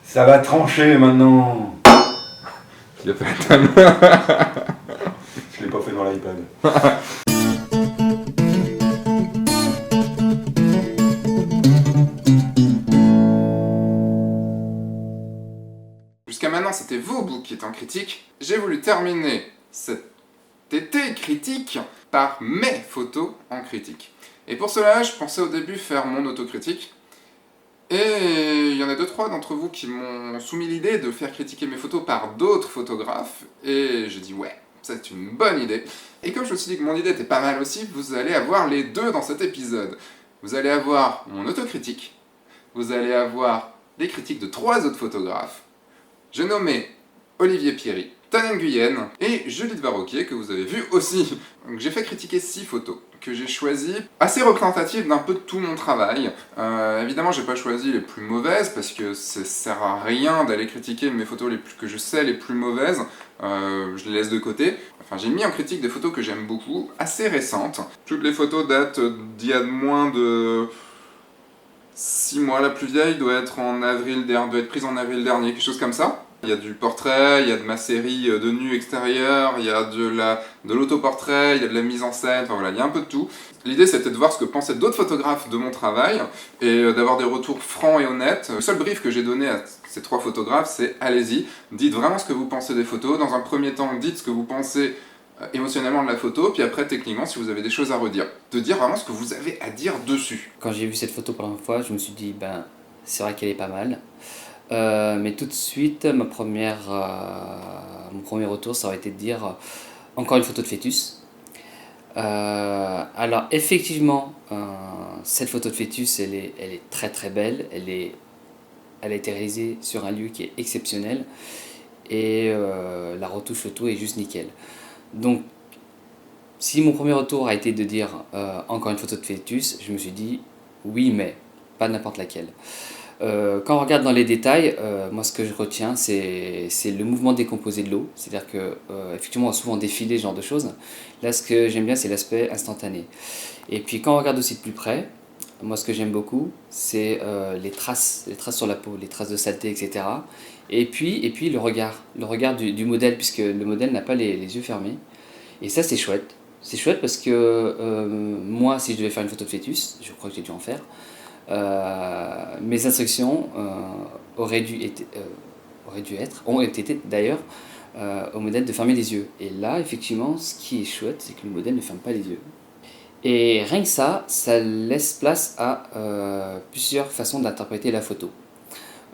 Ça va trancher maintenant. Tu l'as fait à ta main. Je l'ai pas fait dans l'iPad. Jusqu'à maintenant, c'était vos books qui étaient en critique. J'ai voulu terminer cet été critique par mes photos en critique. Et pour cela, je pensais au début faire mon autocritique. Et il y en a 2-3 d'entre vous qui m'ont soumis l'idée de faire critiquer mes photos par d'autres photographes. Et j'ai dit ouais, c'est une bonne idée. Et comme je me suis dit que mon idée était pas mal aussi, vous allez avoir les deux dans cet épisode. Vous allez avoir mon autocritique, vous allez avoir les critiques de 3 autres photographes. J'ai nommé Olivier Pierry, Tana Nguyen et Julie Varroquier, que vous avez vu aussi. Donc j'ai fait critiquer 6 photos que j'ai choisies, assez représentatives d'un peu de tout mon travail. Évidemment, j'ai pas choisi les plus mauvaises, parce que ça sert à rien d'aller critiquer mes photos que je sais les plus mauvaises. Je les laisse de côté. Enfin, j'ai mis en critique des photos que j'aime beaucoup, assez récentes. Toutes les photos datent d'il y a moins de 6 mois. La plus vieille doit être prise en avril dernier, quelque chose comme ça. Il y a du portrait, il y a de ma série de nus extérieurs, il y a de l'autoportrait, il y a de la mise en scène, enfin voilà, il y a un peu de tout. L'idée c'était de voir ce que pensaient d'autres photographes de mon travail et d'avoir des retours francs et honnêtes. Le seul brief que j'ai donné à ces 3 photographes, c'est allez-y, dites vraiment ce que vous pensez des photos. Dans un premier temps, dites ce que vous pensez émotionnellement de la photo, puis après techniquement si vous avez des choses à redire. De dire vraiment ce que vous avez à dire dessus. Quand j'ai vu cette photo pour la première fois, je me suis dit, ben, c'est vrai qu'elle est pas mal. Mais tout de suite, mon premier retour, ça aurait été de dire encore une photo de fœtus. Alors, effectivement, cette photo de fœtus, elle est très très belle. Elle a été réalisée sur un lieu qui est exceptionnel. Et la retouche photo est juste nickel. Donc, si mon premier retour a été de dire encore une photo de fœtus, je me suis dit oui, mais pas n'importe laquelle. Quand on regarde dans les détails, moi ce que je retiens, c'est le mouvement décomposé de l'eau. C'est-à-dire que effectivement, on a souvent défilé ce genre de choses. Là, ce que j'aime bien, c'est l'aspect instantané. Et puis quand on regarde aussi de plus près, moi ce que j'aime beaucoup, c'est les traces sur la peau, les traces de saleté, etc. Et puis le regard du modèle, puisque le modèle n'a pas les yeux fermés. Et ça, c'est chouette. C'est chouette parce que moi, si je devais faire une photo de fœtus, je crois que j'ai dû en faire, mes instructions ont été d'ailleurs au modèle de fermer les yeux. Et là, effectivement, ce qui est chouette, c'est que le modèle ne ferme pas les yeux. Et rien que ça laisse place à plusieurs façons d'interpréter la photo.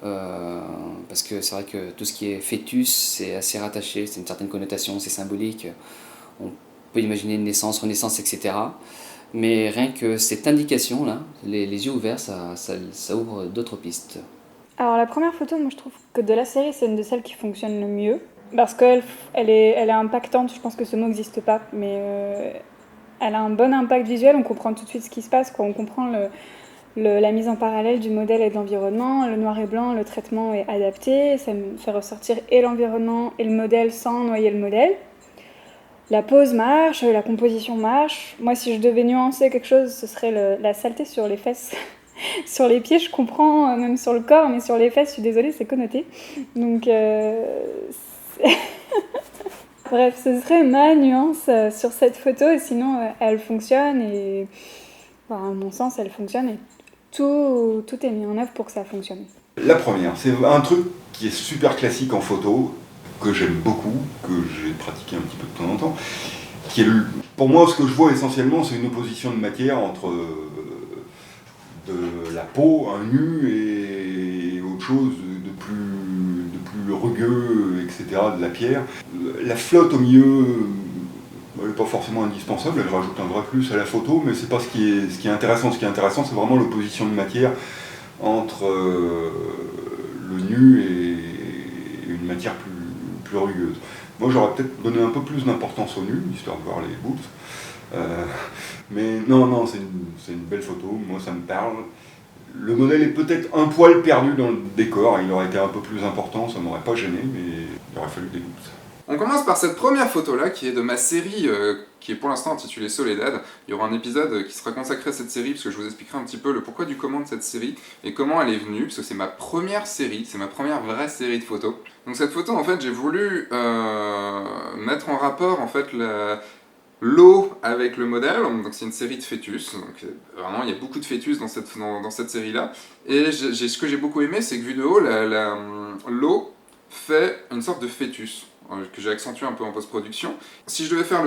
Parce que c'est vrai que tout ce qui est fœtus, c'est assez rattaché, c'est une certaine connotation, c'est symbolique. On peut imaginer une naissance, renaissance, etc. Mais rien que cette indication-là, les yeux ouverts, ça ouvre d'autres pistes. Alors la première photo, moi je trouve que de la série, c'est une de celles qui fonctionne le mieux. Parce qu'elle est impactante, je pense que ce mot n'existe pas, mais elle a un bon impact visuel, on comprend tout de suite ce qui se passe, quand on comprend la mise en parallèle du modèle et de l'environnement, le noir et blanc, le traitement est adapté, ça me fait ressortir et l'environnement et le modèle sans noyer le modèle. La pose marche, la composition marche. Moi, si je devais nuancer quelque chose, ce serait la saleté sur les fesses. Sur les pieds, je comprends, même sur le corps, mais sur les fesses, je suis désolée, c'est connoté. Donc, bref, ce serait ma nuance sur cette photo. Et sinon, elle fonctionne et, enfin, à mon sens, elle fonctionne et tout est mis en œuvre pour que ça fonctionne. La première, c'est un truc qui est super classique en photo, que j'aime beaucoup, que j'ai pratiqué un petit peu de temps en temps, qui est pour moi, ce que je vois essentiellement, c'est une opposition de matière entre de la peau, un nu, et autre chose de plus rugueux, etc., de la pierre. La flotte au milieu, elle n'est pas forcément indispensable, elle rajoute un vrai plus à la photo, mais c'est pas ce qui est intéressant. Ce qui est intéressant, c'est vraiment l'opposition de matière entre le nu et une matière plus rugueuse. Moi, j'aurais peut-être donné un peu plus d'importance au nu, histoire de voir les boobs. Mais non, c'est une belle photo, moi ça me parle. Le modèle est peut-être un poil perdu dans le décor, il aurait été un peu plus important, ça m'aurait pas gêné, mais il aurait fallu des boobs. On commence par cette première photo-là, qui est de ma série, qui est pour l'instant intitulée Soledad. Il y aura un épisode qui sera consacré à cette série, parce que je vous expliquerai un petit peu le pourquoi du comment de cette série, et comment elle est venue, parce que c'est ma première série, c'est ma première vraie série de photos. Donc cette photo, en fait, j'ai voulu mettre en rapport, en fait, l'eau avec le modèle. Donc c'est une série de fœtus, donc vraiment il y a beaucoup de fœtus dans cette série-là. Et ce que j'ai beaucoup aimé, c'est que vu de haut, l'eau fait une sorte de fœtus, que j'ai accentué un peu en post-production. Si je devais faire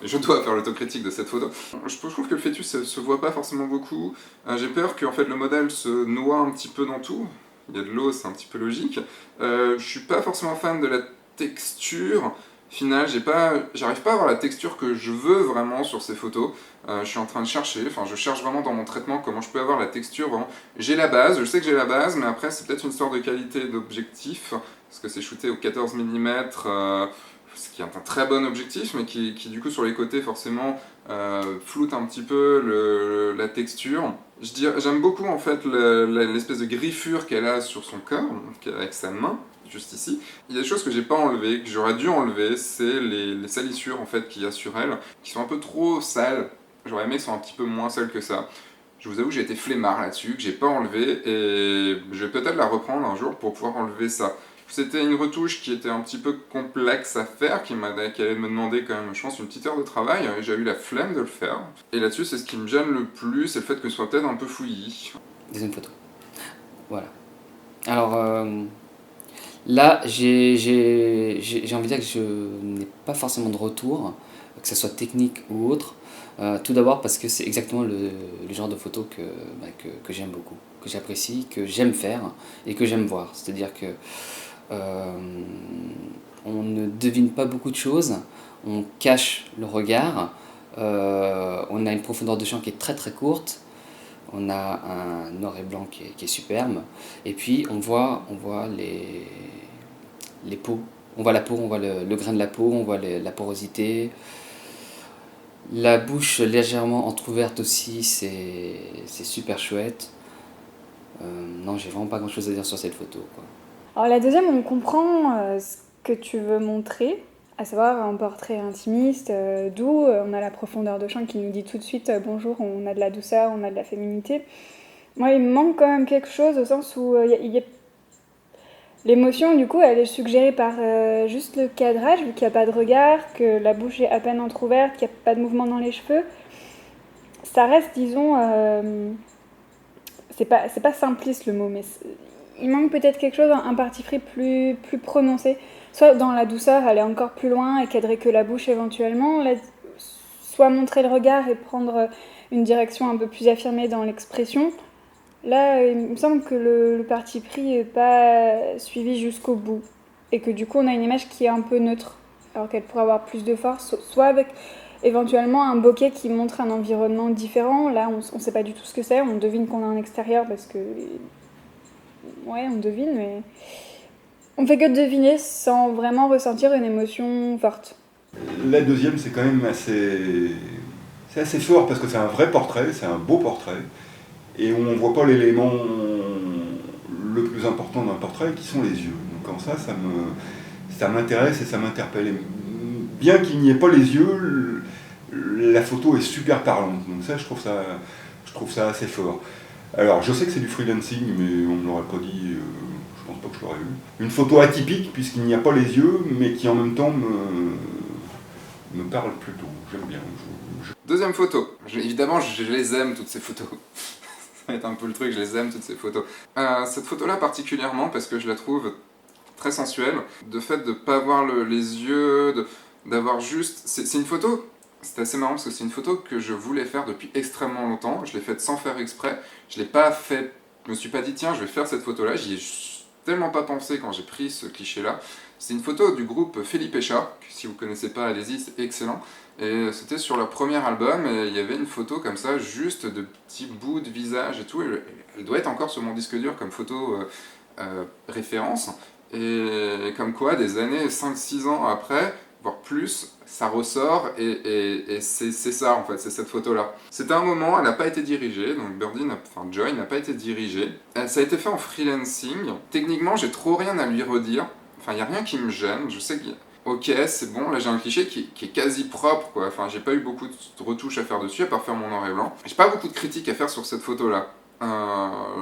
je dois faire l'autocritique de cette photo. Je trouve que le fœtus se voit pas forcément beaucoup. J'ai peur que en fait, le modèle se noie un petit peu dans tout. Il y a de l'eau, c'est un petit peu logique. Je suis pas forcément fan de la texture finale, j'arrive pas à avoir la texture que je veux vraiment sur ces photos. Je suis en train de chercher, je cherche vraiment dans mon traitement comment je peux avoir la texture vraiment. J'ai la base, je sais que j'ai la base, mais après c'est peut-être une sorte de qualité d'objectif, parce que c'est shooté au 14 mm, ce qui est un très bon objectif, mais qui du coup sur les côtés forcément floute un petit peu la texture. J'aime beaucoup en fait l'espèce de griffure qu'elle a sur son corps, avec sa main, juste ici. Il y a des choses que j'ai pas enlevées, que j'aurais dû enlever, c'est les salissures en fait qu'il y a sur elle, qui sont un peu trop sales. J'aurais aimé qu'elles soient un petit peu moins sales que ça. Je vous avoue que j'ai été flemmard là-dessus, que j'ai pas enlevé, et je vais peut-être la reprendre un jour pour pouvoir enlever ça. C'était une retouche qui était un petit peu complexe à faire, qui allait me demander quand même, je pense, une petite heure de travail, et j'ai eu la flemme de le faire. Et là-dessus, c'est ce qui me gêne le plus, c'est le fait que ce soit peut-être un peu fouillis. Deuxième photo. Voilà. Alors, là, j'ai envie de dire que je n'ai pas forcément de retour, que ce soit technique ou autre. Tout d'abord parce que c'est exactement le genre de photo que j'aime beaucoup, que j'apprécie, que j'aime faire et que j'aime voir. C'est-à-dire que on ne devine pas beaucoup de choses, on cache le regard, on a une profondeur de champ qui est très très courte, on a un noir et blanc qui est superbe, et puis on voit les peaux, on voit la peau, on voit le grain de la peau, on voit la porosité, la bouche légèrement entrouverte aussi, c'est super chouette. Non, j'ai vraiment pas grand chose à dire sur cette photo, quoi. Alors la deuxième, on comprend ce que tu veux montrer, à savoir un portrait intimiste, doux. On a la profondeur de champ qui nous dit tout de suite bonjour, on a de la douceur, on a de la féminité. Moi, il me manque quand même quelque chose au sens où l'émotion, du coup, elle est suggérée par juste le cadrage, vu qu'il n'y a pas de regard, que la bouche est à peine entrouverte, qu'il n'y a pas de mouvement dans les cheveux. Ça reste, disons, c'est pas simpliste le mot, mais il manque peut-être quelque chose, un parti pris plus prononcé. Soit dans la douceur, aller encore plus loin et cadrer que la bouche éventuellement, soit montrer le regard et prendre une direction un peu plus affirmée dans l'expression. Là, il me semble que le parti pris n'est pas suivi jusqu'au bout et que du coup on a une image qui est un peu neutre, alors qu'elle pourrait avoir plus de force, soit avec éventuellement un bokeh qui montre un environnement différent. Là, on ne sait pas du tout ce que c'est, on devine qu'on est en extérieur parce que... Ouais, on devine, mais... On fait que deviner sans vraiment ressentir une émotion forte. La deuxième, c'est quand même assez fort parce que c'est un vrai portrait, c'est un beau portrait, et on ne voit pas l'élément le plus important d'un portrait qui sont les yeux. Donc en ça m'intéresse et ça m'interpelle. Et bien qu'il n'y ait pas les yeux, la photo est super parlante. Donc ça, je trouve ça assez fort. Alors je sais que c'est du freelancing, mais on ne l'aurait pas dit. Je pense pas que je l'aurais eu. Une photo atypique, puisqu'il n'y a pas les yeux, mais qui en même temps me parle plutôt. J'aime bien. Deuxième photo. Évidemment, je les aime, toutes ces photos. Ça va être un peu le truc, je les aime, toutes ces photos. Cette photo-là particulièrement, parce que je la trouve très sensuelle. De fait de ne pas avoir les yeux, d'avoir juste... C'est une photo... C'est assez marrant parce que c'est une photo que je voulais faire depuis extrêmement longtemps. Je l'ai faite sans faire exprès. Je l'ai pas fait... Je me suis pas dit, tiens, je vais faire cette photo-là. J'y ai tellement pas pensé quand j'ai pris ce cliché-là. C'est une photo du groupe Felipe Chat, que si vous connaissez pas, allez-y, c'est excellent. Et c'était sur leur premier album, et il y avait une photo comme ça, juste de petits bouts de visage et tout. Elle doit être encore sur mon disque dur comme photo référence. Et comme quoi, des années, 5-6 ans après, voire plus, ça ressort, et c'est ça en fait, c'est cette photo-là. C'était un moment, elle n'a pas été dirigée, donc Joy n'a pas été dirigée. Ça a été fait en freelancing. Techniquement, j'ai trop rien à lui redire. Enfin, il n'y a rien qui me gêne. Je sais qu'il ok, c'est bon, là j'ai un cliché qui est quasi propre, quoi. Enfin, j'ai pas eu beaucoup de retouches à faire dessus, à part faire mon noir et blanc. J'ai pas beaucoup de critiques à faire sur cette photo-là.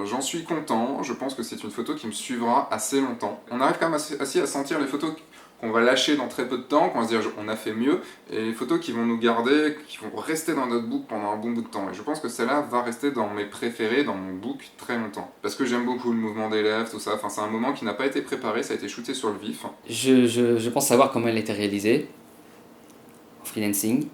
J'en suis content, je pense que c'est une photo qui me suivra assez longtemps. On arrive quand même assez à sentir les photos qu'on va lâcher dans très peu de temps, qu'on va se dire on a fait mieux, et les photos qui vont nous garder, qui vont rester dans notre book pendant un bon bout de temps. Et je pense que celle-là va rester dans mes préférés, dans mon book très longtemps. Parce que j'aime beaucoup le mouvement des lèvres, tout ça, enfin c'est un moment qui n'a pas été préparé, ça a été shooté sur le vif. Je pense savoir comment elle a été réalisée en freelancing.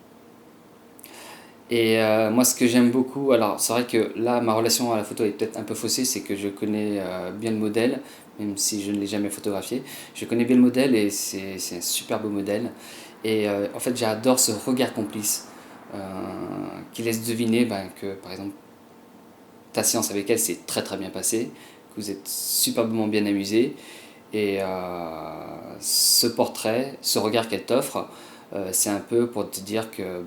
Et moi, ce que j'aime beaucoup, alors c'est vrai que là, ma relation à la photo est peut-être un peu faussée, c'est que je connais bien le modèle, même si je ne l'ai jamais photographié. Je connais bien le modèle et c'est un super beau modèle. Et en fait, j'adore ce regard complice qui laisse deviner que, par exemple, ta séance avec elle s'est très très bien passée, que vous êtes superbement bien amusé. Et ce portrait, ce regard qu'elle t'offre, c'est un peu pour te dire que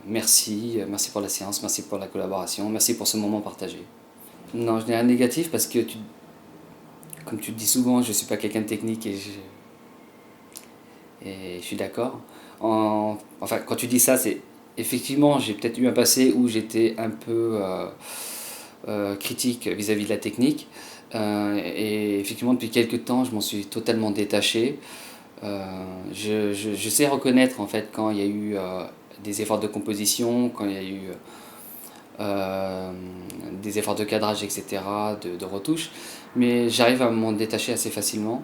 merci pour la séance, merci pour la collaboration, merci pour ce moment partagé. Non, je n'ai rien de négatif parce que, comme tu le dis souvent, je ne suis pas quelqu'un de technique et je suis d'accord. Enfin, quand tu dis ça, c'est effectivement, j'ai peut-être eu un passé où j'étais un peu critique vis-à-vis de la technique. Et effectivement, depuis quelques temps, je m'en suis totalement détaché. Je sais reconnaître en fait quand il y a eu des efforts de composition, quand il y a eu des efforts de cadrage, etc., de retouches, mais j'arrive à m'en détacher assez facilement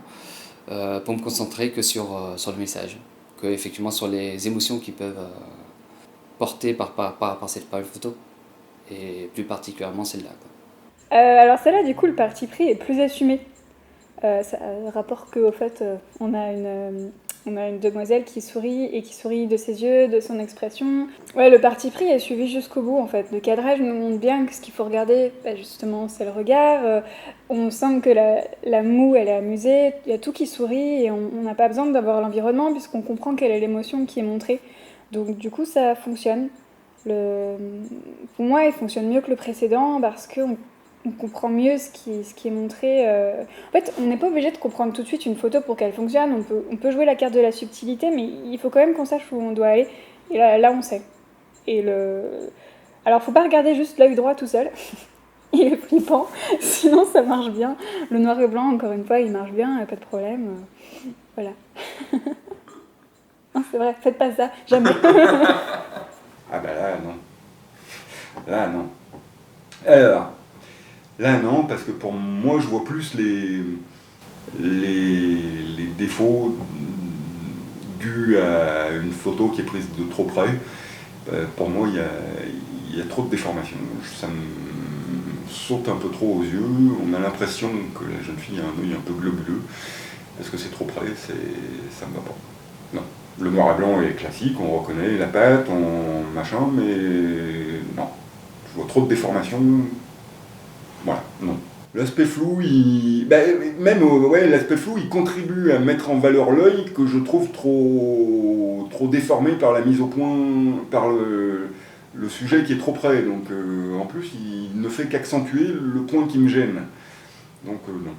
pour me concentrer que sur le message, que effectivement sur les émotions qui peuvent porter par cette photo, et plus particulièrement celle-là, quoi. Alors celle-là, du coup, le parti pris est plus assumé. Ça rapporte qu'au fait, on a une demoiselle qui sourit de ses yeux, de son expression. Ouais, le parti pris est suivi jusqu'au bout, en fait. Le cadrage nous montre bien que ce qu'il faut regarder, justement, c'est le regard. On sent que la moue, elle est amusée, il y a tout qui sourit, et on n'a pas besoin d'avoir l'environnement, puisqu'on comprend quelle est l'émotion qui est montrée. Donc du coup, ça fonctionne. Pour moi, il fonctionne mieux que le précédent, parce qu'on comprend mieux ce qui est montré. En fait, on n'est pas obligé de comprendre tout de suite une photo pour qu'elle fonctionne. On peut jouer la carte de la subtilité, mais il faut quand même qu'on sache où on doit aller. Et là on sait. Alors, faut pas regarder juste l'œil droit tout seul. Il est flippant, sinon ça marche bien. Le noir et blanc, encore une fois, il marche bien, pas de problème. Voilà. Non, c'est vrai, faites pas ça, jamais. Ah bah là, non. Là, non. Alors, là, non, parce que pour moi, je vois plus les défauts dus à une photo qui est prise de trop près. Pour moi, il y a trop de déformations. Ça me saute un peu trop aux yeux. On a l'impression que la jeune fille a un œil un peu globuleux. Parce que c'est trop près, ça me va pas. Non. Le noir et blanc est classique, on reconnaît la patte, machin, mais non. Je vois trop de déformations. Voilà, non. L'aspect flou, l'aspect flou, il contribue à mettre en valeur l'œil que je trouve trop déformé par la mise au point, par le sujet qui est trop près. Donc en plus, il ne fait qu'accentuer le point qui me gêne. Donc non.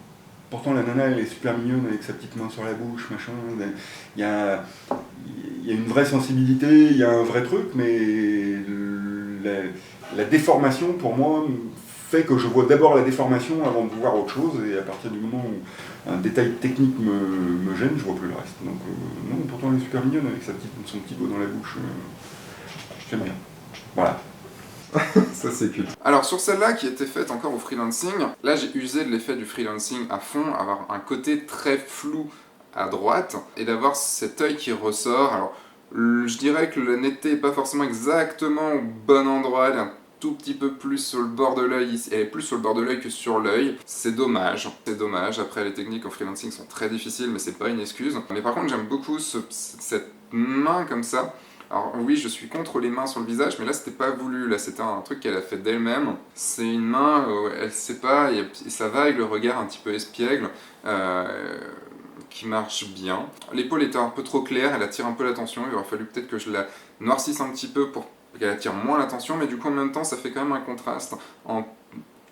Pourtant, la nana, elle est super mignonne avec sa petite main sur la bouche, machin. Il y a une vraie sensibilité, il y a un vrai truc, mais la déformation, pour moi, fait que je vois d'abord la déformation avant de voir autre chose, et à partir du moment où un détail technique me gêne, je vois plus le reste. Donc non, pourtant, elle est super mignonne avec son petit beau dans la bouche. J'aime bien. Voilà. Ça c'est culte. Alors sur celle-là qui était faite encore au freelancing, là j'ai usé de l'effet du freelancing à fond, avoir un côté très flou à droite et d'avoir cet œil qui ressort. Alors je dirais que la netteté n'est pas forcément exactement au bon endroit, elle est un tout petit peu plus sur le bord de l'œil, elle est plus sur le bord de l'œil que sur l'œil. C'est dommage, après les techniques en freelancing sont très difficiles mais c'est pas une excuse. Mais par contre j'aime beaucoup cette main comme ça. Alors oui, je suis contre les mains sur le visage, mais là c'était pas voulu, là c'était un truc qu'elle a fait d'elle-même. C'est une main, elle sait pas, et ça va avec le regard un petit peu espiègle, qui marche bien. L'épaule était un peu trop claire, elle attire un peu l'attention, il aurait fallu peut-être que je la noircisse un petit peu pour qu'elle attire moins l'attention, mais du coup en même temps ça fait quand même un contraste.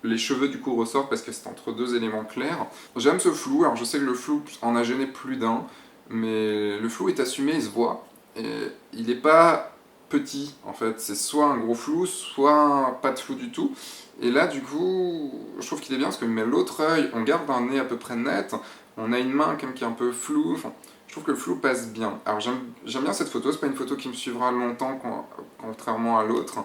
Les cheveux du coup ressortent parce que c'est entre deux éléments clairs. J'aime ce flou, alors je sais que le flou en a gêné plus d'un, mais le flou est assumé, il se voit, et il n'est pas petit en fait, c'est soit un gros flou, soit pas de flou du tout. Et là du coup, je trouve qu'il est bien parce qu'il met l'autre œil, on garde un nez à peu près net, on a une main quand même qui est un peu floue, enfin, je trouve que le flou passe bien. Alors j'aime bien cette photo, c'est pas une photo qui me suivra longtemps contrairement à l'autre.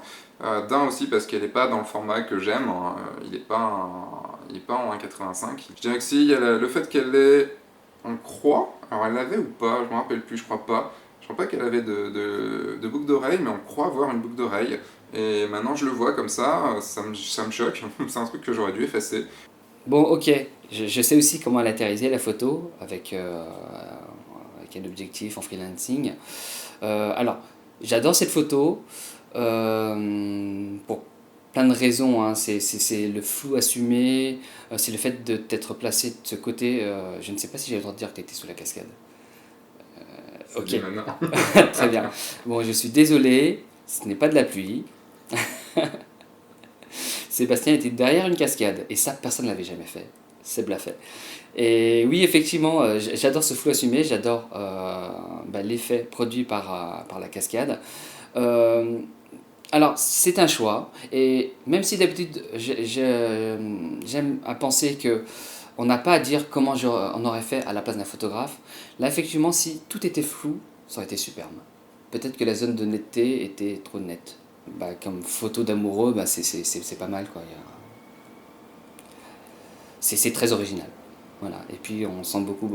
D'un aussi parce qu'elle n'est pas dans le format que j'aime, hein. Il n'est pas, en 1,85. Je dirais que si, il y a le fait qu'elle est en croix, alors elle l'avait ou pas, je me rappelle plus, je crois pas. Je crois pas qu'elle avait de boucle d'oreille, mais on croit avoir une boucle d'oreille. Et maintenant je le vois comme ça me choque, c'est un truc que j'aurais dû effacer. Bon, ok, je sais aussi comment latériser la photo avec un objectif en freelancing. Alors, j'adore cette photo pour plein de raisons, hein. C'est le flou assumé, c'est le fait de t'être placé de ce côté. Je ne sais pas si j'ai le droit de dire que tu étais sous la cascade. Ok, très bien. Bon, je suis désolé, ce n'est pas de la pluie. Sébastien était derrière une cascade, et ça, personne ne l'avait jamais fait. Seb l'a fait. Et oui, effectivement, j'adore ce flou assumé, j'adore l'effet produit par la cascade. Alors, c'est un choix, et même si d'habitude, j'aime à penser que on n'a pas à dire comment on aurait fait à la place d'un photographe, là, effectivement, si tout était flou, ça aurait été superbe. Peut-être que la zone de netteté était trop nette. Comme photo d'amoureux, c'est pas mal, quoi. C'est très original. Voilà. Et puis on sent beaucoup,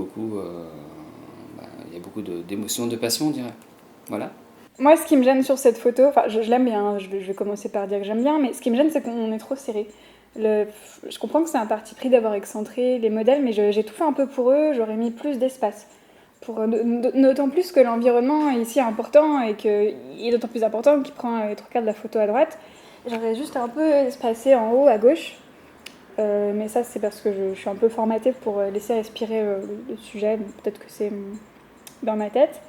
il y a beaucoup d'émotions, de passion, on dirait. Voilà. Moi, ce qui me gêne sur cette photo, enfin, je l'aime bien, hein, je vais commencer par dire que j'aime bien, mais ce qui me gêne, c'est qu'on est trop serré. Je comprends que c'est un parti pris d'avoir excentré les modèles, mais j'ai tout fait un peu pour eux, j'aurais mis plus d'espace. D'autant plus que l'environnement est ici important et qu'il est d'autant plus important qu'il prend les trois quarts de la photo à droite. J'aurais juste un peu espacé en haut à gauche, mais ça c'est parce que je suis un peu formatée pour laisser respirer le sujet, donc peut-être que c'est dans ma tête.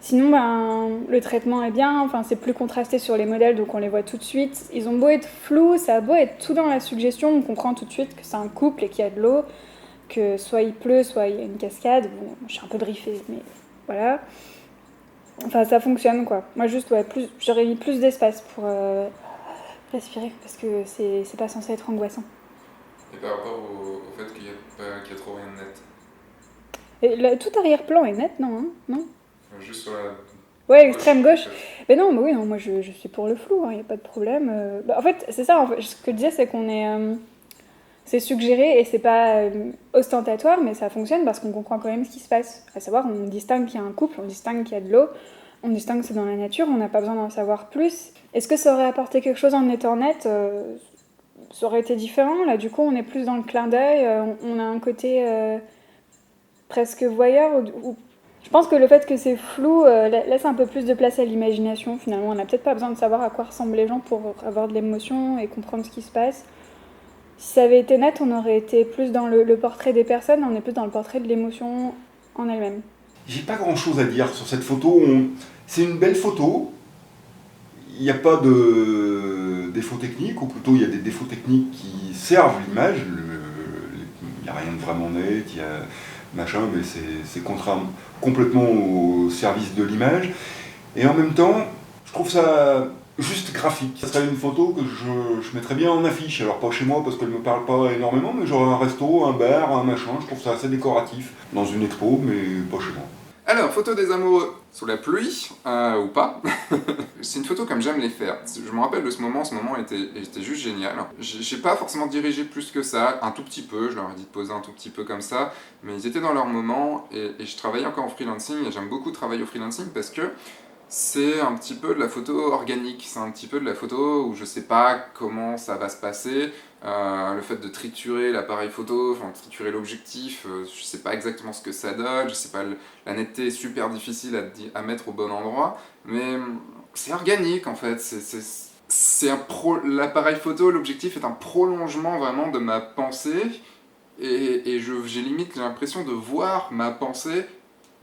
Sinon, le traitement est bien, enfin, c'est plus contrasté sur les modèles, donc on les voit tout de suite. Ils ont beau être flous, ça a beau être tout dans la suggestion, on comprend tout de suite que c'est un couple et qu'il y a de l'eau, que soit il pleut, soit il y a une cascade. Bon, je suis un peu driffée, mais voilà. Enfin, ça fonctionne, quoi. Moi, juste, j'aurais mis plus d'espace pour respirer, parce que c'est pas censé être angoissant. Et par rapport au fait qu'il y a trop rien de net. Et tout arrière-plan est net, non, hein, non? Juste sur la... Ouais, extrême gauche. Mais non, oui, non, moi je suis pour le flou, il n'y a pas de problème. En fait, c'est ça, ce que je disais, c'est qu'on est... c'est suggéré et c'est pas ostentatoire, mais ça fonctionne parce qu'on comprend quand même ce qui se passe. À savoir, on distingue qu'il y a un couple, on distingue qu'il y a de l'eau, on distingue que c'est dans la nature, on n'a pas besoin d'en savoir plus. Est-ce que ça aurait apporté quelque chose en étant net? Ça aurait été différent. Là, du coup, on est plus dans le clin d'œil, on a un côté presque voyeur. Je pense que le fait que c'est flou laisse un peu plus de place à l'imagination, finalement. On n'a peut-être pas besoin de savoir à quoi ressemblent les gens pour avoir de l'émotion et comprendre ce qui se passe. Si ça avait été net, on aurait été plus dans le portrait des personnes, on est plus dans le portrait de l'émotion en elle-même. J'ai pas grand chose à dire sur cette photo. C'est une belle photo. Il n'y a pas de défauts techniques, ou plutôt il y a des défauts techniques qui servent l'image. Il n'y a rien de vraiment net, il y a machin, mais c'est complètement au service de l'image. Et en même temps, je trouve ça juste graphique. Ça serait une photo que je mettrais bien en affiche. Alors pas chez moi parce qu'elle ne me parle pas énormément, mais j'aurais un resto, un bar, un machin. Je trouve ça assez décoratif dans une expo, mais pas chez moi. Alors, photo des amoureux sous la pluie, ou pas. C'est une photo comme j'aime les faire. Je me rappelle de ce moment était juste génial. J'ai pas forcément dirigé plus que ça, un tout petit peu, je leur ai dit de poser un tout petit peu comme ça, mais ils étaient dans leur moment, et je travaillais encore en freelancing, et j'aime beaucoup travailler au freelancing parce que c'est un petit peu de la photo organique, c'est un petit peu de la photo où je sais pas comment ça va se passer, le fait de triturer l'appareil photo, enfin triturer l'objectif, je sais pas exactement ce que ça donne, je sais pas, la netteté est super difficile à mettre au bon endroit, mais c'est organique en fait, l'appareil photo, l'objectif est un prolongement vraiment de ma pensée, et j'ai limite l'impression de voir ma pensée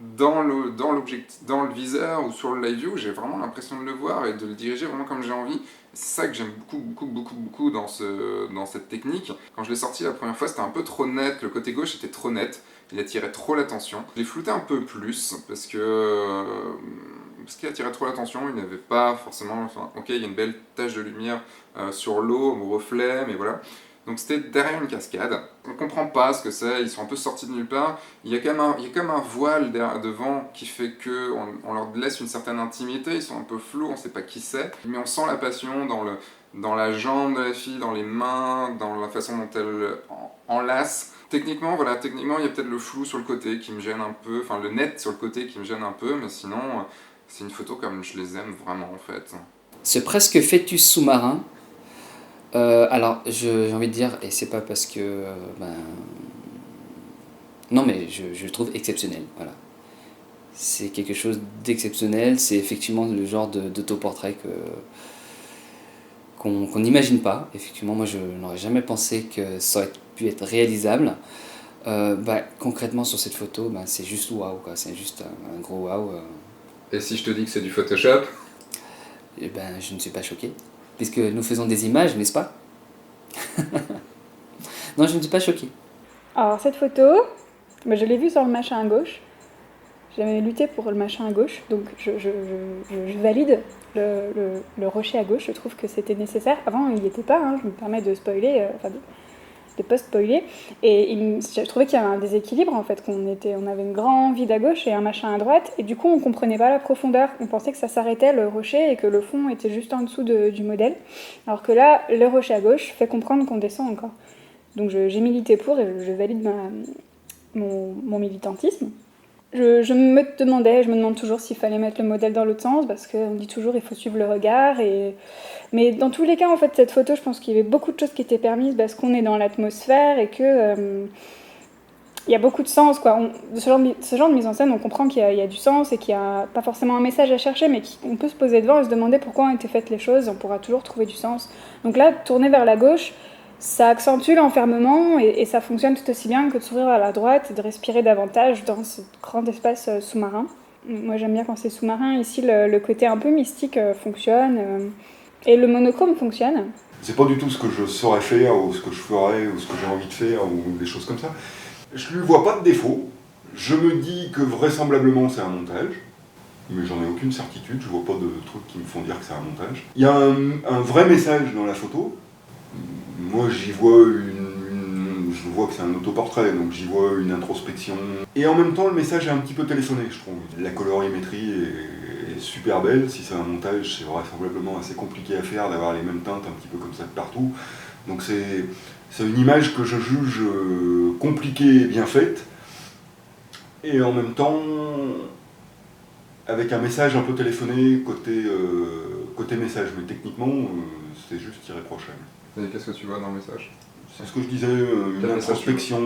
dans le viseur ou sur le live view, j'ai vraiment l'impression de le voir et de le diriger vraiment comme j'ai envie. C'est ça que j'aime beaucoup dans cette technique. Quand je l'ai sorti la première fois, c'était un peu trop net, le côté gauche était trop net, il attirait trop l'attention. Je l'ai flouté un peu plus, parce qu'il attirait trop l'attention, il n'avait pas forcément... Enfin, ok, il y a une belle tache de lumière sur l'eau, au reflet, mais voilà. Donc c'était derrière une cascade. On comprend pas ce que c'est, ils sont un peu sortis de nulle part. Il y a quand même un voile devant qui fait que on leur laisse une certaine intimité, ils sont un peu flous, on sait pas qui c'est. Mais on sent la passion dans la jambe de la fille, dans les mains, dans la façon dont elle enlace. Techniquement, il y a peut-être le flou sur le côté qui me gêne un peu, enfin le net sur le côté qui me gêne un peu, mais sinon, c'est une photo comme je les aime vraiment en fait. Ce presque fœtus sous-marin, alors j'ai envie de dire, et c'est pas parce que... non mais je le trouve exceptionnel, voilà. C'est quelque chose d'exceptionnel, c'est effectivement le genre d'autoportrait qu'on n'imagine pas. Effectivement, moi je n'aurais jamais pensé que ça aurait pu être réalisable. Concrètement sur cette photo, c'est juste waouh, quoi. C'est juste un gros waouh. Et si je te dis que c'est du Photoshop? Eh ben, je ne suis pas choqué, puisque nous faisons des images, n'est-ce pas? Non, je ne suis pas choqué. Alors cette photo, je l'ai vue sur le machin à gauche. J'avais lutté pour le machin à gauche, donc je valide le rocher à gauche. Je trouve que c'était nécessaire. Avant, il n'y était pas, je me permets de spoiler, de pas spoiler. Et je trouvais qu'il y avait un déséquilibre, en fait, on avait une grande vide à gauche et un machin à droite, et du coup, on comprenait pas la profondeur. On pensait que ça s'arrêtait, le rocher, et que le fond était juste en dessous du modèle. Alors que là, le rocher à gauche fait comprendre qu'on descend encore. Donc j'ai milité pour, et je valide mon militantisme. Je me demande toujours s'il fallait mettre le modèle dans l'autre sens, parce qu'on dit toujours il faut suivre le regard. Mais dans tous les cas, en fait, cette photo, je pense qu'il y avait beaucoup de choses qui étaient permises parce qu'on est dans l'atmosphère et que il y a beaucoup de sens, quoi. Ce genre de mise en scène, on comprend qu'il y a du sens et qu'il n'y a pas forcément un message à chercher, mais qu'on peut se poser devant et se demander pourquoi ont été faites les choses. On pourra toujours trouver du sens. Donc là, tourner vers la gauche, ça accentue l'enfermement et ça fonctionne tout aussi bien que de s'ouvrir vers la droite et de respirer davantage dans ce grand espace sous-marin. Moi j'aime bien quand c'est sous-marin, ici le côté un peu mystique fonctionne et le monochrome fonctionne. C'est pas du tout ce que je saurais faire ou ce que je ferais ou ce que j'ai envie de faire ou des choses comme ça. Je lui vois pas de défaut, je me dis que vraisemblablement c'est un montage, mais j'en ai aucune certitude, je vois pas de trucs qui me font dire que c'est un montage. Il y a un vrai message dans la photo. Moi j'y vois je vois que c'est un autoportrait, donc j'y vois une introspection. Et en même temps le message est un petit peu téléphoné, je trouve. La colorimétrie est super belle, si c'est un montage c'est vraisemblablement assez compliqué à faire, d'avoir les mêmes teintes un petit peu comme ça de partout. Donc c'est une image que je juge compliquée et bien faite, et en même temps avec un message un peu téléphoné côté message, mais techniquement c'est juste irréprochable. Et qu'est-ce que tu vois dans le message? C'est ce que je disais, une introspection,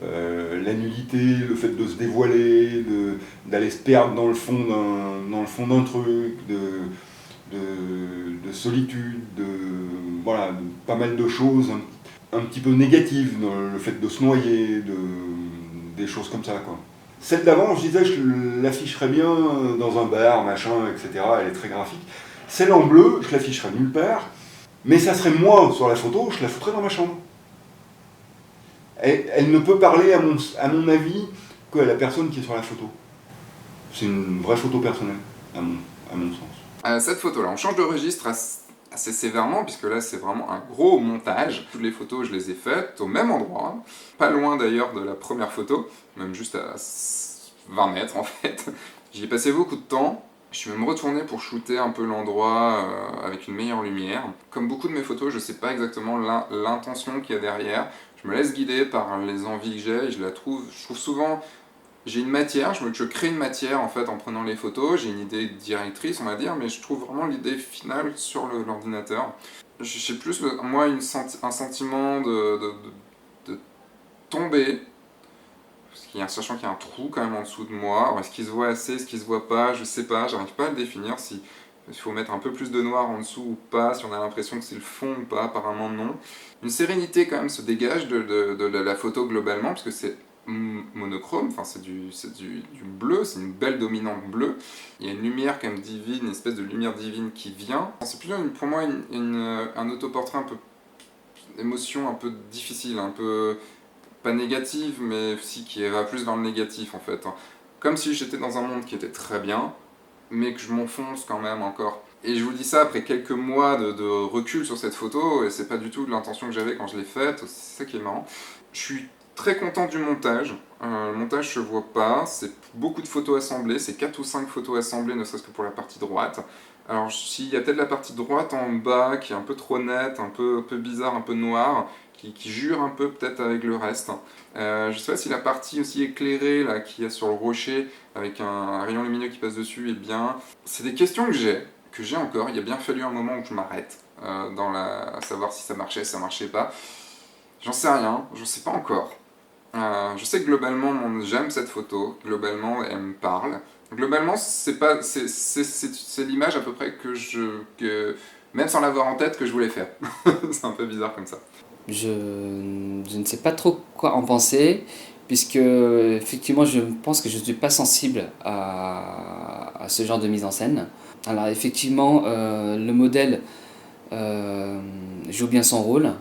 la nudité, le fait de se dévoiler, d'aller se perdre dans le fond d'un truc, de solitude, de pas mal de choses un petit peu négatives, dans le fait de se noyer, des choses comme ça, quoi. Celle d'avant, je disais, je l'afficherais bien dans un bar, machin, etc. Elle est très graphique. Celle en bleu, je l'afficherais nulle part. Mais ça serait moi sur la photo, je la foutrais dans ma chambre. Elle ne peut parler, à mon avis, qu'à la personne qui est sur la photo. C'est une vraie photo personnelle, à mon sens. Cette photo-là, on change de registre assez sévèrement, puisque là c'est vraiment un gros montage. Toutes les photos, je les ai faites au même endroit, pas loin d'ailleurs de la première photo, même juste à 20 mètres en fait. J'y ai passé beaucoup de temps. Je suis même retourné pour shooter un peu l'endroit avec une meilleure lumière. Comme beaucoup de mes photos, je ne sais pas exactement l'intention qu'il y a derrière. Je me laisse guider par les envies que j'ai et je trouve souvent... J'ai une matière, je crée une matière en fait en prenant les photos, j'ai une idée directrice on va dire, mais je trouve vraiment l'idée finale sur l'ordinateur. J'ai plus, moi, un sentiment de tomber, sachant qu'il y a un trou quand même en dessous de moi. Alors, est-ce qu'il se voit assez, est-ce qu'il se voit pas, je sais pas, j'arrive pas à le définir, s'il faut mettre un peu plus de noir en dessous ou pas, si on a l'impression que c'est le fond ou pas, apparemment non. Une sérénité quand même se dégage de la photo globalement, parce que c'est monochrome, enfin c'est du bleu, c'est une belle dominante bleue. Il y a une lumière quand même divine, une espèce de lumière divine qui vient. C'est plutôt pour moi un autoportrait un peu émotion un peu difficile, un peu pas négative, mais si qui va plus dans le négatif en fait. Comme si j'étais dans un monde qui était très bien, mais que je m'enfonce quand même encore. Et je vous dis ça après quelques mois de recul sur cette photo, et c'est pas du tout l'intention que j'avais quand je l'ai faite, c'est ça qui est marrant. Je suis très content du montage. Le montage se voit pas, c'est beaucoup de photos assemblées, c'est 4 ou 5 photos assemblées, ne serait-ce que pour la partie droite. Alors s'il y a peut-être la partie droite en bas qui est un peu trop nette, un peu bizarre, un peu noire, qui jure un peu peut-être avec le reste. Je sais pas si la partie aussi éclairée là qu'il y a sur le rocher avec un rayon lumineux qui passe dessus est bien. C'est des questions que j'ai encore. Il a bien fallu un moment où je m'arrête à savoir si ça marchait pas. J'en sais rien, je sais pas encore. Je sais que globalement j'aime cette photo, globalement elle me parle. Globalement c'est l'image à peu près que même sans l'avoir en tête que je voulais faire. C'est un peu bizarre comme ça. Je ne sais pas trop quoi en penser, puisque effectivement je pense que je ne suis pas sensible à ce genre de mise en scène. Alors effectivement, le modèle joue bien son rôle,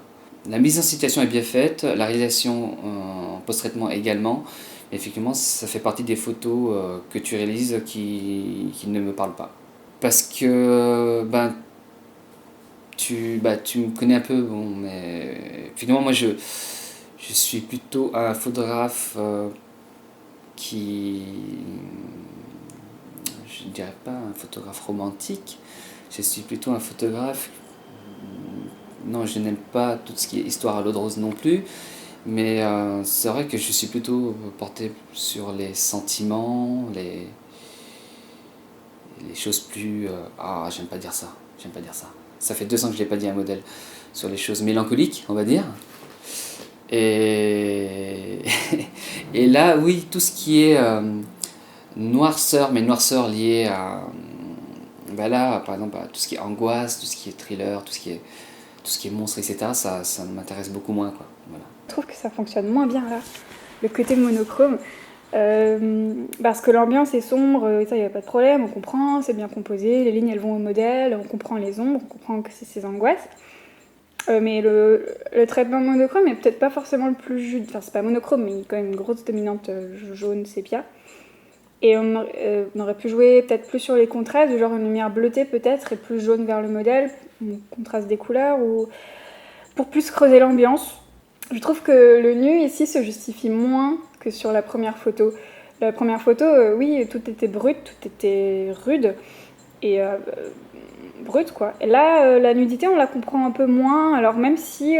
la mise en situation est bien faite, la réalisation en post-traitement également. Effectivement, ça fait partie des photos que tu réalises qui ne me parlent pas. Parce que tu me connais un peu, bon, mais finalement moi je suis plutôt un photographe je ne dirais pas un photographe romantique, je suis plutôt un photographe, non, je n'aime pas tout ce qui est histoire à l'eau de rose non plus, mais c'est vrai que je suis plutôt porté sur les sentiments, les choses plus... j'aime pas dire ça. Ça fait 2 ans que je l'ai pas dit à un modèle. Sur les choses mélancoliques, on va dire. Et, et là, oui, tout ce qui est noirceur, mais noirceur liée à... là, par exemple, à tout ce qui est angoisse, tout ce qui est thriller, tout ce qui est monstre, etc., ça m'intéresse beaucoup moins, quoi. Voilà. Je trouve que ça fonctionne moins bien là, le côté monochrome. Parce que l'ambiance est sombre, ça, il n'y a pas de problème, on comprend, c'est bien composé, les lignes elles vont au modèle, on comprend les ombres, on comprend que c'est ses angoisses. Mais le traitement monochrome est peut-être pas forcément le plus juste, enfin c'est pas monochrome, mais il y a quand même une grosse dominante jaune sépia. Et on aurait pu jouer peut-être plus sur les contrastes, genre une lumière bleutée peut-être, et plus jaune vers le modèle, on contraste des couleurs, ou pour plus creuser l'ambiance. Je trouve que le nu ici se justifie moins que sur la première photo. La première photo, oui, tout était brut, tout était rude, et brut quoi. Et là, la nudité, on la comprend un peu moins, alors même si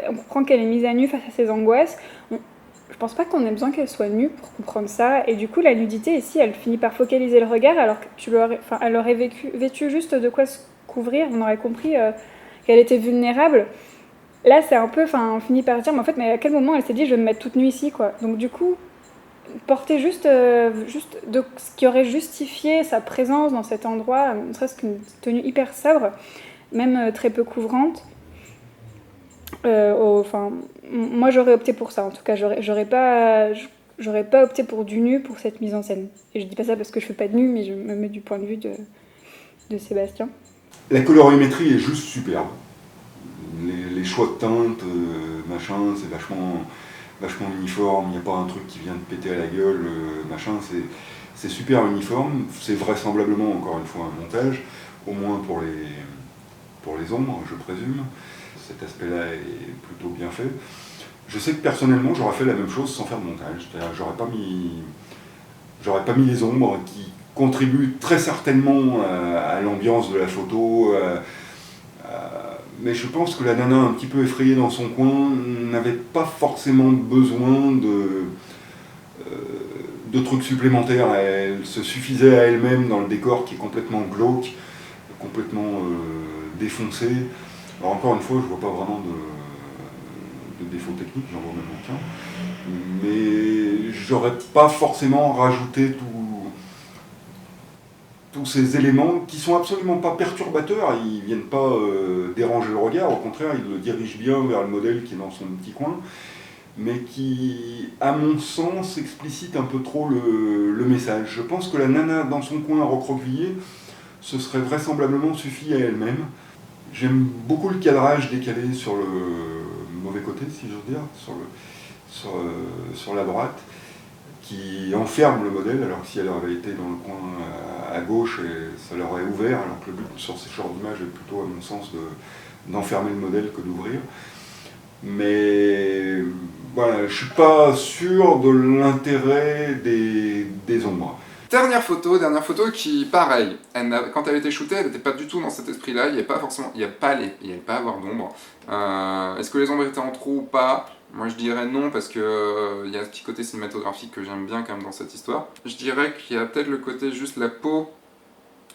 on comprend qu'elle est mise à nu face à ses angoisses, je pense pas qu'on ait besoin qu'elle soit nue pour comprendre ça, et du coup la nudité ici, elle finit par focaliser le regard, alors que elle aurait vêtu juste de quoi se couvrir, on aurait compris qu'elle était vulnérable. Là, c'est un peu, on finit par dire, mais en fait, mais à quel moment elle s'est dit, je vais me mettre toute nue ici, quoi. Donc du coup, porter juste de ce qui aurait justifié sa présence dans cet endroit, ne serait-ce qu'une tenue hyper sobre, même très peu couvrante. Moi, j'aurais opté pour ça. En tout cas, j'aurais pas opté pour du nu pour cette mise en scène. Et je dis pas ça parce que je fais pas de nu, mais je me mets du point de vue de Sébastien. La colorimétrie est juste superbe. Les choix de teintes, machin, c'est vachement uniforme, il n'y a pas un truc qui vient de péter à la gueule, machin, c'est super uniforme, c'est vraisemblablement encore une fois un montage, au moins pour les ombres, je présume. Cet aspect-là est plutôt bien fait. Je sais que personnellement, j'aurais fait la même chose sans faire de montage, c'est-à-dire que j'aurais pas mis les ombres qui contribuent très certainement à l'ambiance de la photo, mais je pense que la nana un petit peu effrayée dans son coin n'avait pas forcément besoin de trucs supplémentaires. Elle se suffisait à elle-même dans le décor qui est complètement glauque, complètement défoncé. Alors encore une fois, je vois pas vraiment de défaut technique, j'en vois même aucun. Mais j'aurais pas forcément rajouté tous ces éléments qui sont absolument pas perturbateurs, ils viennent pas déranger le regard, au contraire ils le dirigent bien vers le modèle qui est dans son petit coin, mais qui, à mon sens, explicite un peu trop le message. Je pense que la nana dans son coin recroquevillée se serait vraisemblablement suffi à elle-même. J'aime beaucoup le cadrage décalé sur le mauvais côté, si j'ose dire, sur la droite, qui enferme le modèle, alors que si elle avait été dans le coin à gauche, ça l'aurait ouvert, alors que le but sur ces genres d'images est plutôt, à mon sens, d'enfermer le modèle que d'ouvrir. Mais voilà, je suis pas sûr de l'intérêt des ombres. Dernière photo qui, pareil, quand elle a été shootée, elle n'était pas du tout dans cet esprit-là, il n'y avait pas à avoir d'ombre. Est-ce que les ombres étaient en trop ou pas? Moi je dirais non, parce que y a un petit côté cinématographique que j'aime bien quand même dans cette histoire. Je dirais qu'il y a peut-être le côté juste la peau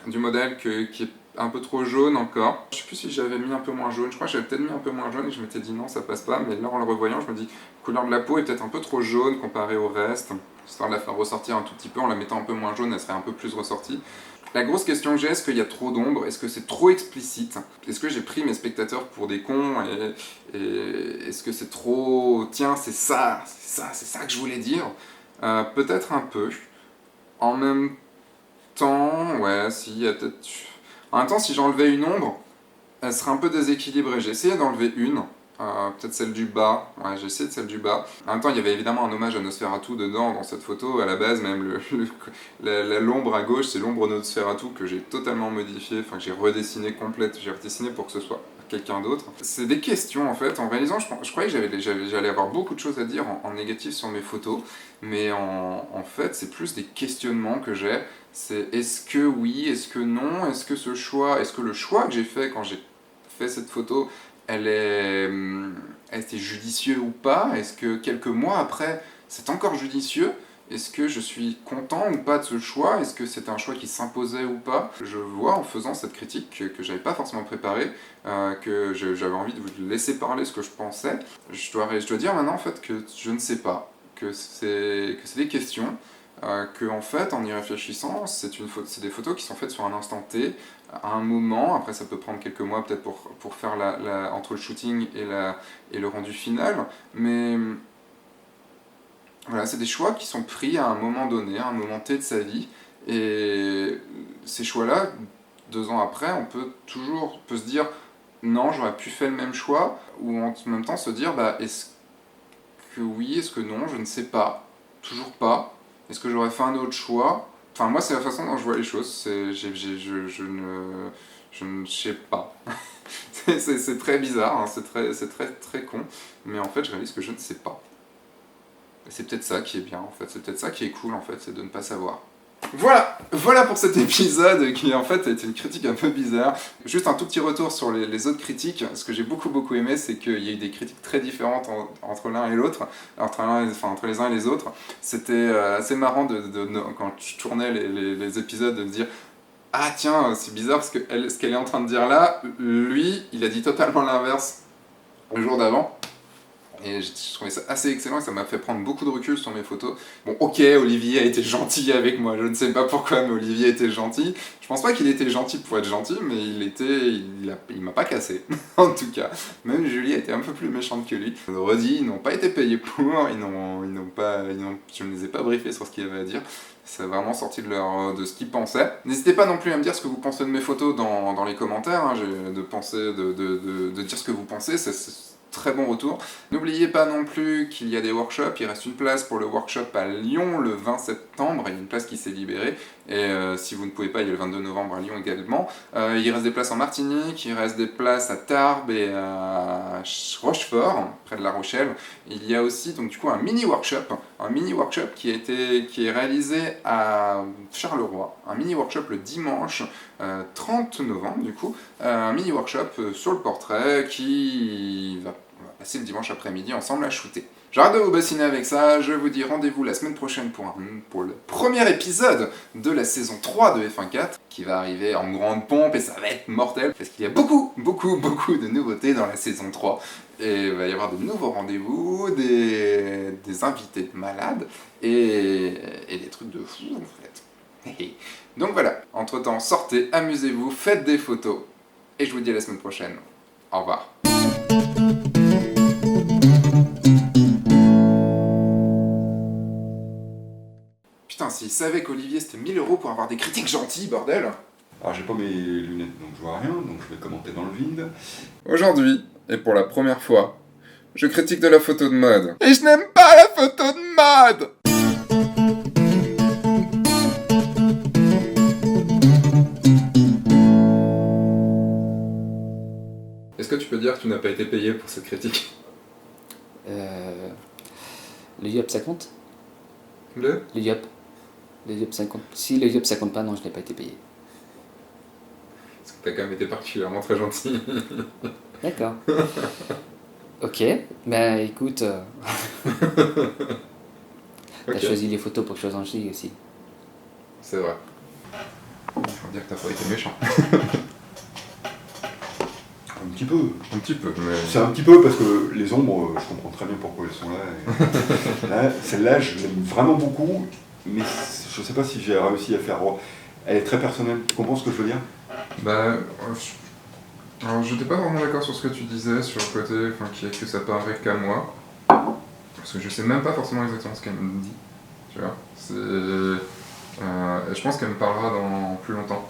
du modèle qui est un peu trop jaune encore. Je sais plus si j'avais mis un peu moins jaune, je crois que j'avais peut-être mis un peu moins jaune et je m'étais dit non ça passe pas, mais là en le revoyant je me dis la couleur de la peau est peut-être un peu trop jaune comparée au reste, histoire de la faire ressortir un tout petit peu, en la mettant un peu moins jaune elle serait un peu plus ressortie. La grosse question que j'ai, est-ce qu'il y a trop d'ombre? Est-ce que c'est trop explicite? Est-ce que j'ai pris mes spectateurs pour des cons? Et est-ce que c'est trop... Tiens, c'est ça que je voulais dire. Peut-être un peu. En même temps, ouais, si, il y a peut-être... En même temps, si j'enlevais une ombre, elle serait un peu déséquilibrée. J'ai essayé d'enlever une, peut-être celle du bas. Ouais, j'ai essayé de celle du bas. En même temps, il y avait évidemment un hommage à Nosferatu dedans, dans cette photo. À la base, même l'ombre à gauche, c'est l'ombre Nosferatu que j'ai totalement modifiée, enfin que j'ai redessiné complète. J'ai redessiné pour que ce soit quelqu'un d'autre. C'est des questions en fait. En réalisant, je croyais que j'allais avoir beaucoup de choses à dire en négatif sur mes photos, mais en fait, c'est plus des questionnements que j'ai. C'est est-ce que oui, est-ce que non, est-ce que le choix que j'ai fait quand j'ai fait cette photo, elle était judicieux ou pas? Est-ce que quelques mois après, c'est encore judicieux? Est-ce que je suis content ou pas de ce choix? Est-ce que c'est un choix qui s'imposait ou pas? Je vois en faisant cette critique que j'avais pas forcément préparée, que j'avais envie de vous laisser parler ce que je pensais. Je dois dire maintenant en fait que je ne sais pas, que c'est des questions. Que en fait, en y réfléchissant, c'est des photos qui sont faites sur un instant T, à un moment. Après, ça peut prendre quelques mois peut-être pour faire entre le shooting et le rendu final, mais voilà, c'est des choix qui sont pris à un moment donné, à un moment T de sa vie, et ces choix-là, 2 ans après, on peut se dire non, j'aurais pu faire le même choix, ou en même temps se dire bah, est-ce que oui, est-ce que non, je ne sais pas, toujours pas. Est-ce que j'aurais fait un autre choix? Enfin, moi, c'est la façon dont je vois les choses. Je ne sais pas. C'est très bizarre, hein, c'est très con. Mais en fait, je réalise que je ne sais pas. Et c'est peut-être ça qui est bien, en fait. C'est peut-être ça qui est cool, en fait, c'est de ne pas savoir. Voilà pour cet épisode qui en fait a été une critique un peu bizarre. Juste un tout petit retour sur les autres critiques. Ce que j'ai beaucoup aimé, c'est qu'il y a eu des critiques très différentes entre l'un et l'autre, entre les uns et les autres. C'était assez marrant quand je tournais les épisodes de me dire ah tiens, c'est bizarre parce que ce qu'elle est en train de dire là, lui, il a dit totalement l'inverse le jour d'avant. Et je trouvais ça assez excellent et ça m'a fait prendre beaucoup de recul sur mes photos. Bon, ok, Olivier a été gentil avec moi, je ne sais pas pourquoi, mais Olivier était gentil. Je pense pas qu'il était gentil pour être gentil, mais il m'a pas cassé, en tout cas. Même Julie a été un peu plus méchante que lui. Je le redis, ils n'ont pas été payés pour, je ne les ai pas briefés sur ce qu'il y avait à dire. C'est vraiment sorti de ce qu'ils pensaient. N'hésitez pas non plus à me dire ce que vous pensez de mes photos dans les commentaires, hein, de dire ce que vous pensez, c'est très bon retour. N'oubliez pas non plus qu'il y a des workshops, il reste une place pour le workshop à Lyon le 20 septembre, il y a une place qui s'est libérée, et si vous ne pouvez pas, il y a le 22 novembre à Lyon également. Il reste des places en Martinique, il reste des places à Tarbes et à Rochefort, près de La Rochelle. Il y a aussi donc du coup un mini workshop qui est réalisé à Charleroi, un mini workshop le dimanche 30 novembre du coup, un mini workshop sur le portrait qui va passer le dimanche après-midi ensemble à shooter. J'arrête de vous bassiner avec ça, je vous dis rendez-vous la semaine prochaine pour le premier épisode de la saison 3 de F1 4 qui va arriver en grande pompe et ça va être mortel parce qu'il y a beaucoup de nouveautés dans la saison 3 et il va y avoir de nouveaux rendez-vous, des invités malades et des trucs de fou en fait. Donc voilà, entre temps sortez, amusez-vous, faites des photos et je vous dis à la semaine prochaine. Au revoir. Putain, s'il savait qu'Olivier c'était 1000 € pour avoir des critiques gentilles, bordel! Alors j'ai pas mes lunettes donc je vois rien, donc je vais commenter dans le vide. Aujourd'hui, et pour la première fois, je critique de la photo de mode. Et je n'aime pas la photo de mode. Est-ce que tu peux dire que tu n'as pas été payé pour cette critique? Le Yop, ça compte? Le Le Yop. Le Yop, ça compte. Si le Yop, ça compte pas, non, je n'ai pas été payé. Parce que t'as quand même été particulièrement très gentil. D'accord. Ok, ben écoute, t'as Ok. choisi les photos pour que je sois en chie aussi. C'est vrai. Faut dire que t'as pas été méchant. Un petit peu. Un petit peu, mais... C'est un petit peu parce que les ombres, je comprends très bien pourquoi elles sont là. Et là, celle-là, je l'aime vraiment beaucoup, mais je sais pas si j'ai réussi à faire. Elle est très personnelle. Tu comprends ce que je veux dire? Bah... Alors, j'étais pas vraiment d'accord sur ce que tu disais, sur le côté que ça paraît qu'à moi. Parce que je sais même pas forcément exactement ce qu'elle me dit. Tu vois, et je pense qu'elle me parlera dans plus longtemps.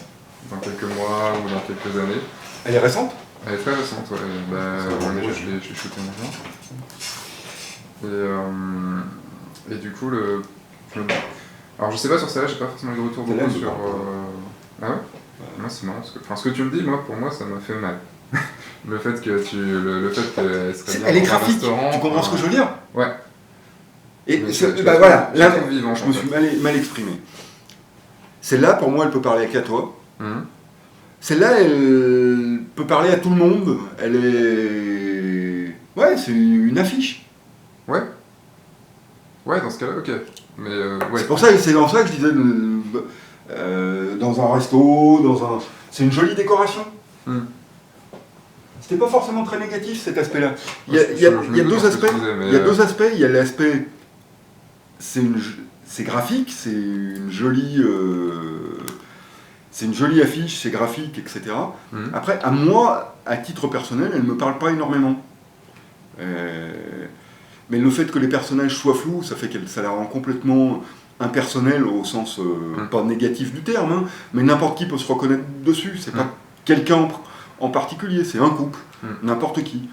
Dans quelques mois ou dans quelques années. Elle est récente? Elle est très récente, ouais. Moi, je l'ai shooté maintenant. Et du coup, alors, je sais pas sur celle-là, j'ai pas forcément eu de retour Celle-là, beaucoup je sur... parle. Ah ouais? Moi, c'est marrant, ce que tu me dis, moi, pour moi, ça m'a fait mal. Le fait que le fait qu'elle serait bien Elle est dans un graphique. restaurant... Tu comprends ce que je veux dire? Ouais. Et Mais bah voilà, là, je vivant, je me suis mal exprimé. Celle-là, pour moi, elle peut parler qu'à toi. Celle-là, elle peut parler à tout le monde. Elle est... Ouais, c'est une affiche. Ouais. Ouais, dans ce cas-là, ok. Mais ouais. C'est dans ça que je disais, dans un resto, c'est une jolie décoration. C'était pas forcément très négatif cet aspect-là. Il y a deux aspects. Il y a deux aspects. Il y a l'aspect, c'est graphique, c'est une jolie affiche, c'est graphique, etc. Après, à moi, à titre personnel, elle me parle pas énormément. Mais le fait que les personnages soient flous, ça fait que ça la rend complètement impersonnelle au sens pas négatif du terme, hein, mais n'importe qui peut se reconnaître dessus. C'est pas quelqu'un en particulier, c'est un couple, n'importe qui.